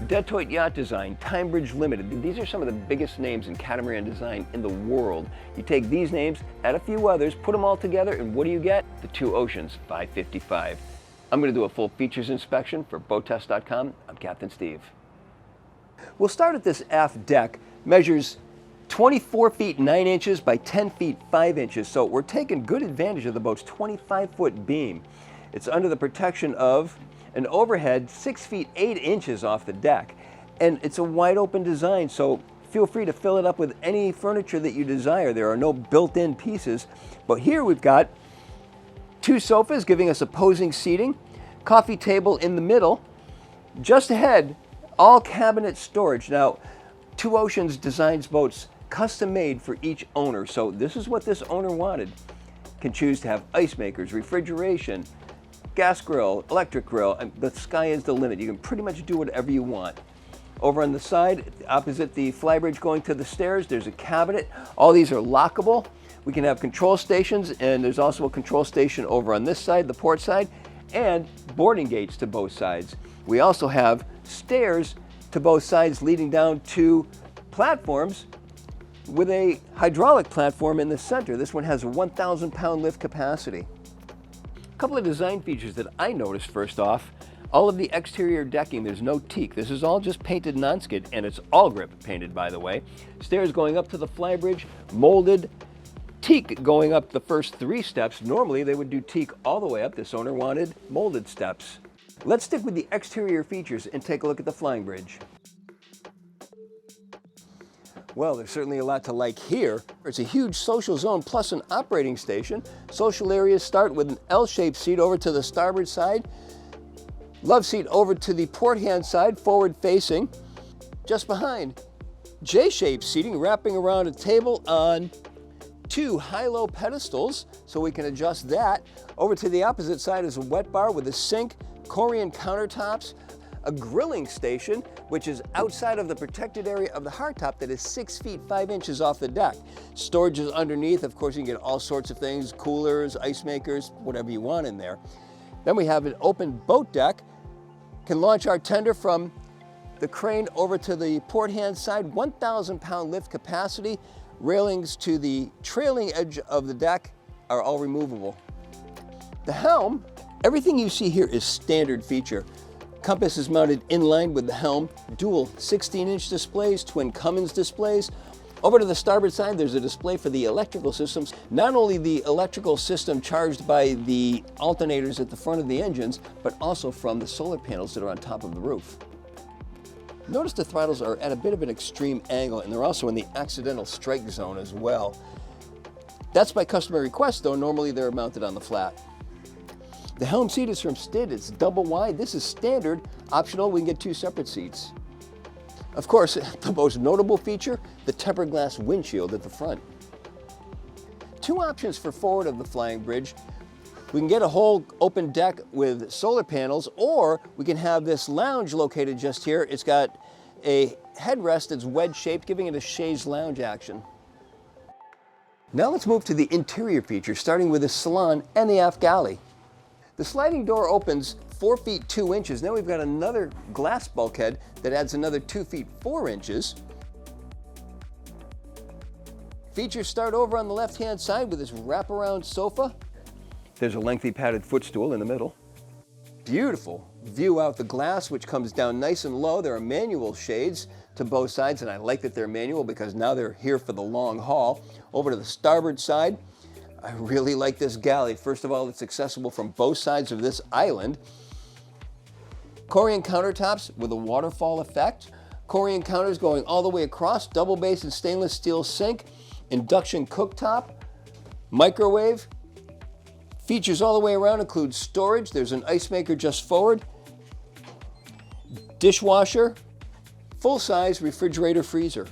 Detroit Yacht Design, Timebridge Limited. These are some of the biggest names in catamaran design in the world. You take these names, add a few others, put them all together, and what do you get? The Two Oceans 555. I'm going to do a full features inspection for BoatTEST.com. I'm Captain Steve. We'll start at this aft deck. Measures 24 feet 9 inches by 10 feet 5 inches. So we're taking good advantage of the boat's 25-foot beam. It's under the protection of an overhead 6 feet 8 inches off the deck. And it's a wide open design, so feel free to fill it up with any furniture that you desire. There are no built-in pieces. But here we've got two sofas giving us opposing seating, coffee table in the middle. Just ahead, all cabinet storage. Now, Two Oceans designs boats custom made for each owner. So this is what this owner wanted. Can choose to have ice makers, refrigeration, gas grill, electric grill, and the sky is the limit. You can pretty much do whatever you want. Over on the side, opposite the flybridge going to the stairs, there's a cabinet. All these are lockable. We can have control stations, and there's also a control station over on this side, the port side, and boarding gates to both sides. We also have stairs to both sides leading down to platforms with a hydraulic platform in the center. This one has a 1,000-pound lift capacity. A couple of design features that I noticed. First off, all of the exterior decking, there's no teak. This is all just painted non-skid, and it's all grip painted, by the way. Stairs going up to the flybridge, molded. Teak going up the first 3 steps. Normally they would do teak all the way up. This owner wanted molded steps. Let's stick with the exterior features and take a look at the flying bridge. Well, there's certainly a lot to like here. It's a huge social zone plus an operating station. Social areas start with an L-shaped seat over to the starboard side. Love seat over to the port hand side, forward facing. Just behind, J-shaped seating wrapping around a table on 2 high-low pedestals, so we can adjust that. Over to the opposite side is a wet bar with a sink, Corian countertops, a grilling station, which is outside of the protected area of the hardtop that is 6 feet 5 inches off the deck. Storage is underneath. Of course, you can get all sorts of things, coolers, ice makers, whatever you want in there. Then we have an open boat deck. Can launch our tender from the crane over to the port hand side, 1,000-pound lift capacity. Railings to the trailing edge of the deck are all removable. The helm, everything you see here is standard feature. Compass is mounted in line with the helm, dual 16-inch displays, twin Cummins displays. Over to the starboard side, there's a display for the electrical systems. Not only the electrical system charged by the alternators at the front of the engines, but also from the solar panels that are on top of the roof. Notice the throttles are at a bit of an extreme angle, and they're also in the accidental strike zone as well. That's by customer request, though. Normally they're mounted on the flat. The helm seat is from Stid. It's double wide. This is standard. Optional, we can get 2 separate seats. Of course, the most notable feature, the tempered glass windshield at the front. 2 options for forward of the flying bridge. We can get a whole open deck with solar panels, or we can have this lounge located just here. It's got a headrest that's wedge-shaped, giving it a chaise lounge action. Now let's move to the interior features, starting with the salon and the aft galley. The sliding door opens 4 feet 2 inches. Now we've got another glass bulkhead that adds another 2 feet 4 inches. Features start over on the left-hand side with this wraparound sofa. There's a lengthy padded footstool in the middle. Beautiful view out the glass, which comes down nice and low. There are manual shades to both sides, and I like that they're manual because now they're here for the long haul. Over to the starboard side, I really like this galley. First of all, it's accessible from both sides of this island. Corian countertops with a waterfall effect. Corian counters going all the way across, double base and stainless steel sink, induction cooktop, microwave. Features all the way around include storage. There's an ice maker just forward, dishwasher, full-size refrigerator freezer.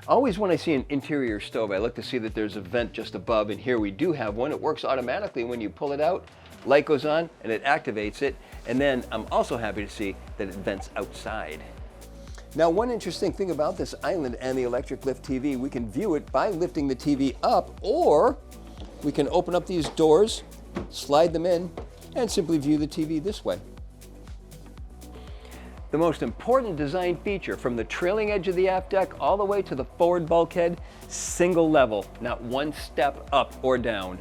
Always when I see an interior stove, I look to see that there's a vent just above, and here we do have one. It works automatically when you pull it out. Light goes on and it activates it, and then I'm also happy to see that it vents outside. Now, one interesting thing about this island and the electric lift TV, we can view it by lifting the TV up, or we can open up these doors, slide them in, and simply view the TV this way. The most important design feature from the trailing edge of the aft deck all the way to the forward bulkhead, single level, not one step up or down.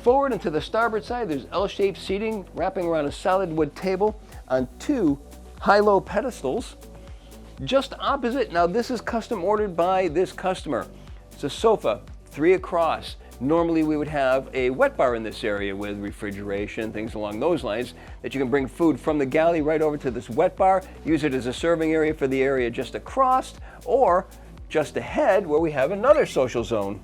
Forward and to the starboard side, there's L-shaped seating wrapping around a solid wood table on two high-low pedestals. Just opposite, now this is custom ordered by this customer. It's a sofa, 3 across. Normally we would have a wet bar in this area with refrigeration, things along those lines, that you can bring food from the galley right over to this wet bar, use it as a serving area for the area just across, or just ahead where we have another social zone.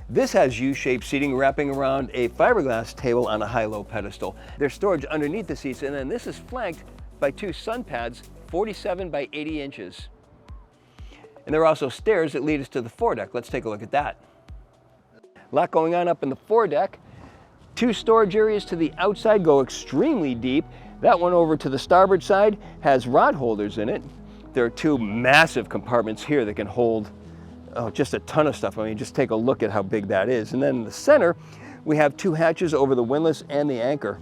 This has U-shaped seating wrapping around a fiberglass table on a high-low pedestal. There's storage underneath the seats, and then this is flanked by 2 sun pads, 47 by 80 inches. And there are also stairs that lead us to the foredeck. Let's take a look at that. A lot going on up in the foredeck. 2 storage areas to the outside go extremely deep. That one over to the starboard side has rod holders in it. There are 2 massive compartments here that can hold just a ton of stuff. I mean, just take a look at how big that is. And then in the center, we have 2 hatches over the windlass and the anchor.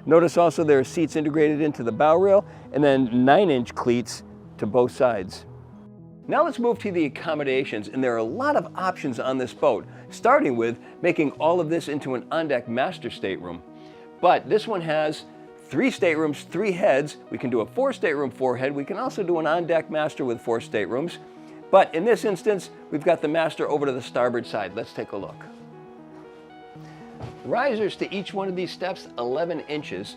Notice also there are seats integrated into the bow rail and then 9-inch cleats to both sides. Now let's move to the accommodations, and there are a lot of options on this boat, starting with making all of this into an on-deck master stateroom. But this one has 3 staterooms, 3 heads. We can do a 4-stateroom 4-head. We can also do an on-deck master with 4 staterooms. But in this instance, we've got the master over to the starboard side. Let's take a look. Risers to each one of these steps, 11 inches.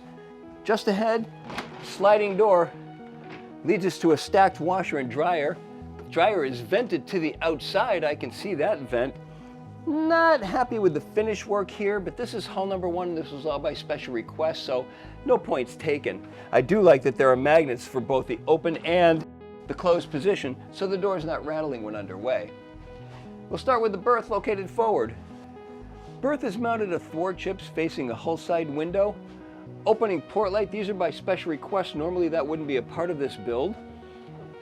Just ahead, sliding door leads us to a stacked washer and dryer. Dryer is vented to the outside. I can see that vent. Not happy with the finish work here, but this is hull number 1. This was all by special request, so no points taken. I do like that there are magnets for both the open and the closed position, so the door is not rattling when underway. We'll start with the berth located forward. Berth is mounted athwart chips facing a hull side window. Opening port light, these are by special request. Normally that wouldn't be a part of this build.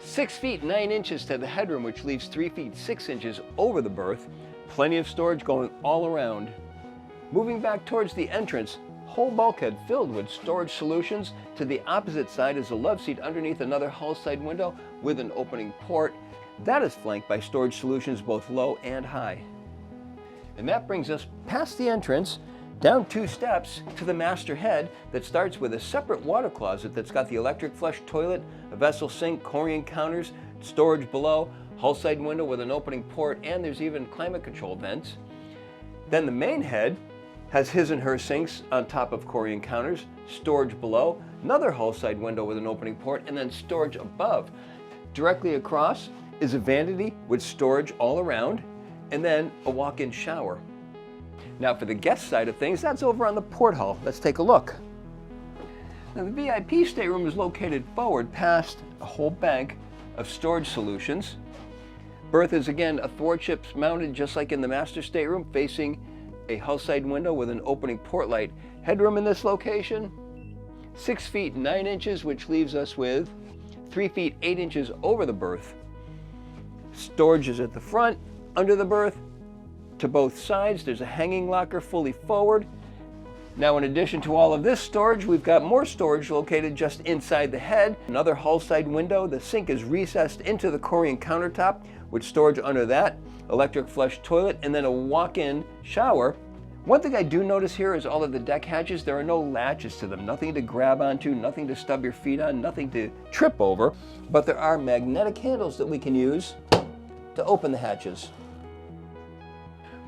6 feet 9 inches to the headroom, which leaves 3 feet 6 inches over the berth. Plenty of storage going all around. Moving back towards the entrance, whole bulkhead filled with storage solutions. To the opposite side is a love seat underneath another hull side window with an opening port. That is flanked by storage solutions both low and high. And that brings us past the entrance, down 2 steps to the master head that starts with a separate water closet that's got the electric flush toilet, a vessel sink, Corian counters, storage below, hull side window with an opening port, and there's even climate control vents. Then the main head has his and her sinks on top of Corian counters, storage below, another hull side window with an opening port, and then storage above. Directly across is a vanity with storage all around, and then a walk-in shower. Now for the guest side of things, that's over on the port hull. Let's take a look. Now the VIP stateroom is located forward past a whole bank of storage solutions. Berth is again athwart chips mounted just like in the master stateroom, facing a hull side window with an opening port light. Headroom in this location, 6 feet 9 inches, which leaves us with 3 feet 8 inches over the berth. Storage is at the front, under the berth. To both sides, there's a hanging locker fully forward. Now in addition to all of this storage, we've got more storage located just inside the head. Another hull side window. The sink is recessed into the Corian countertop with storage under that, electric flush toilet, and then a walk-in shower. One thing I do notice here is all of the deck hatches, there are no latches to them. Nothing to grab onto, nothing to stub your feet on, nothing to trip over, but there are magnetic handles that we can use to open the hatches.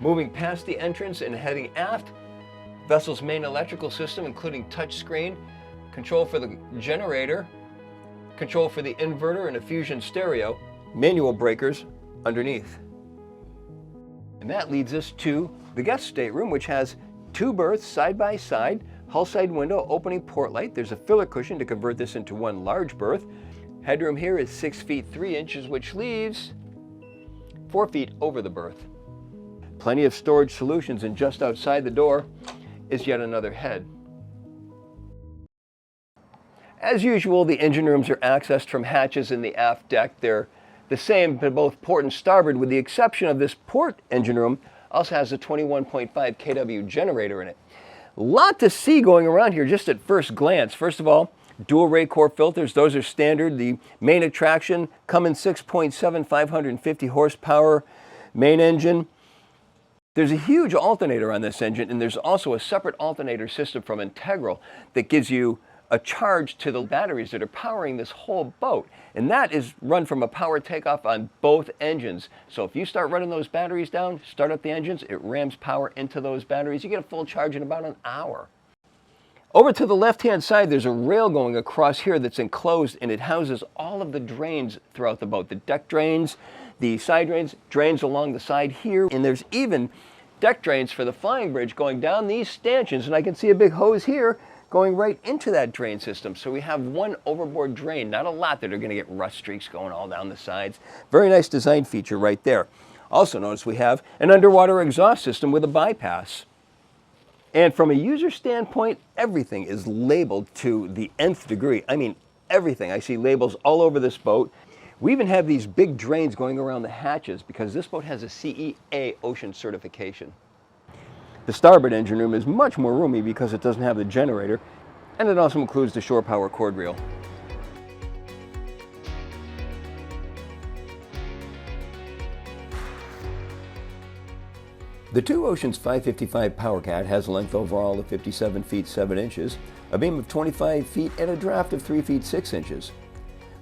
Moving past the entrance and heading aft, vessel's main electrical system, including touch screen, control for the generator, control for the inverter and a fusion stereo, manual breakers underneath. And that leads us to the guest stateroom, which has 2 berths side by side, hull side window, opening port light. There's a filler cushion to convert this into one large berth. Headroom here is 6 feet 3 inches, which leaves 4 feet over the berth. Plenty of storage solutions, and just outside the door is yet another head. As usual, the engine rooms are accessed from hatches in the aft deck. They're the same for both port and starboard, with the exception of this port engine room also has a 21.5 kW generator in it. A lot to see going around here just at first glance. First of all, Dual Raycor filters, those are standard. The main attraction, Cummins 6.7, 550 horsepower main engine. There's a huge alternator on this engine, and there's also a separate alternator system from Integral that gives you a charge to the batteries that are powering this whole boat. And that is run from a power takeoff on both engines. So if you start running those batteries down, start up the engines, it rams power into those batteries. You get a full charge in about an hour. Over to the left-hand side, there's a rail going across here that's enclosed, and it houses all of the drains throughout the boat. The deck drains, the side drains, drains along the side here, and there's even deck drains for the flying bridge going down these stanchions, and I can see a big hose here going right into that drain system. So we have one overboard drain, not a lot that are going to get rust streaks going all down the sides. Very nice design feature right there. Also notice we have an underwater exhaust system with a bypass. And from a user standpoint, everything is labeled to the nth degree. I mean, everything. I see labels all over this boat. We even have these big drains going around the hatches because this boat has a CEA Ocean certification. The starboard engine room is much more roomy because it doesn't have the generator, and it also includes the shore power cord reel. The Two Oceans 555 Power Cat has a length overall of 57 feet 7 inches, a beam of 25 feet, and a draft of 3 feet 6 inches.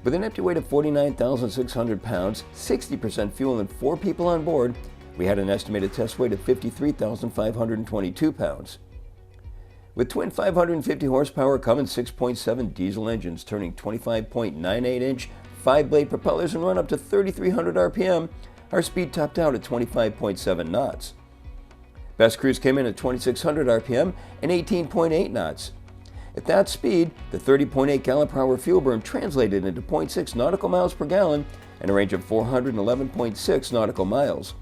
With an empty weight of 49,600 pounds, 60% fuel, and 4 people on board, we had an estimated test weight of 53,522 pounds. With twin 550 horsepower Cummins 6.7 diesel engines turning 25.98-inch 5-blade propellers and run up to 3,300 RPM, our speed topped out at 25.7 knots. Best cruise came in at 2,600 RPM and 18.8 knots. At that speed, the 30.8 gallon per hour fuel burn translated into 0.6 nautical miles per gallon and a range of 411.6 nautical miles,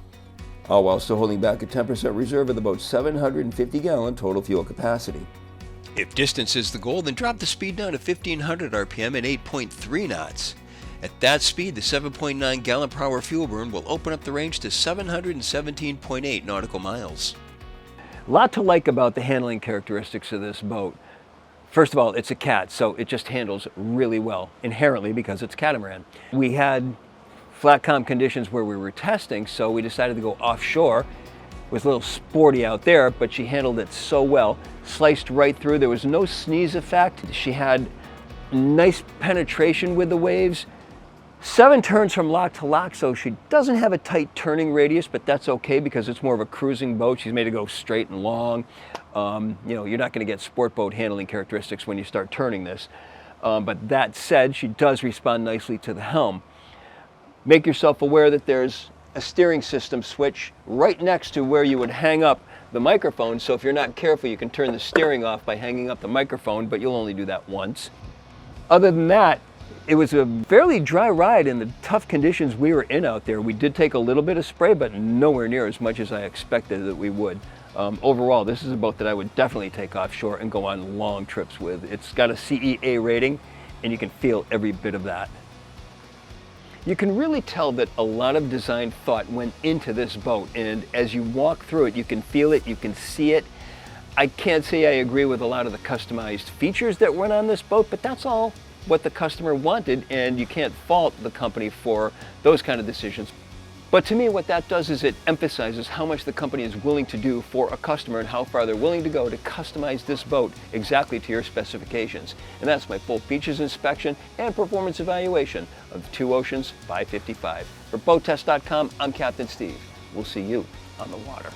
all while still holding back a 10% reserve of the boat's 750 gallon total fuel capacity. If distance is the goal, then drop the speed down to 1,500 RPM and 8.3 knots. At that speed, the 7.9 gallon per hour fuel burn will open up the range to 717.8 nautical miles. A lot to like about the handling characteristics of this boat. First of all, it's a cat, so it just handles really well, inherently because it's catamaran. We had flat calm conditions where we were testing, so we decided to go offshore. It was a little sporty out there, but she handled it so well. Sliced right through, there was no sneeze effect. She had nice penetration with the waves. 7 turns from lock to lock, so she doesn't have a tight turning radius, but that's okay because it's more of a cruising boat. She's made to go straight and long. You're not going to get sport boat handling characteristics when you start turning this. But that said, she does respond nicely to the helm. Make yourself aware that there's a steering system switch right next to where you would hang up the microphone, so if you're not careful, you can turn the steering off by hanging up the microphone, but you'll only do that once. Other than that, it was a fairly dry ride in the tough conditions we were in out there. We did take a little bit of spray, but nowhere near as much as I expected that we would. Overall, this is a boat that I would definitely take offshore and go on long trips with. It's got a CEA rating, and you can feel every bit of that. You can really tell that a lot of design thought went into this boat, and as you walk through it, you can feel it, you can see it. I can't say I agree with a lot of the customized features that went on this boat, but that's all what the customer wanted, and you can't fault the company for those kind of decisions. But to me, what that does is it emphasizes how much the company is willing to do for a customer and how far they're willing to go to customize this boat exactly to your specifications. And that's my full features inspection and performance evaluation of the Two Oceans 555. For BoatTEST.com, I'm Captain Steve. We'll see you on the water.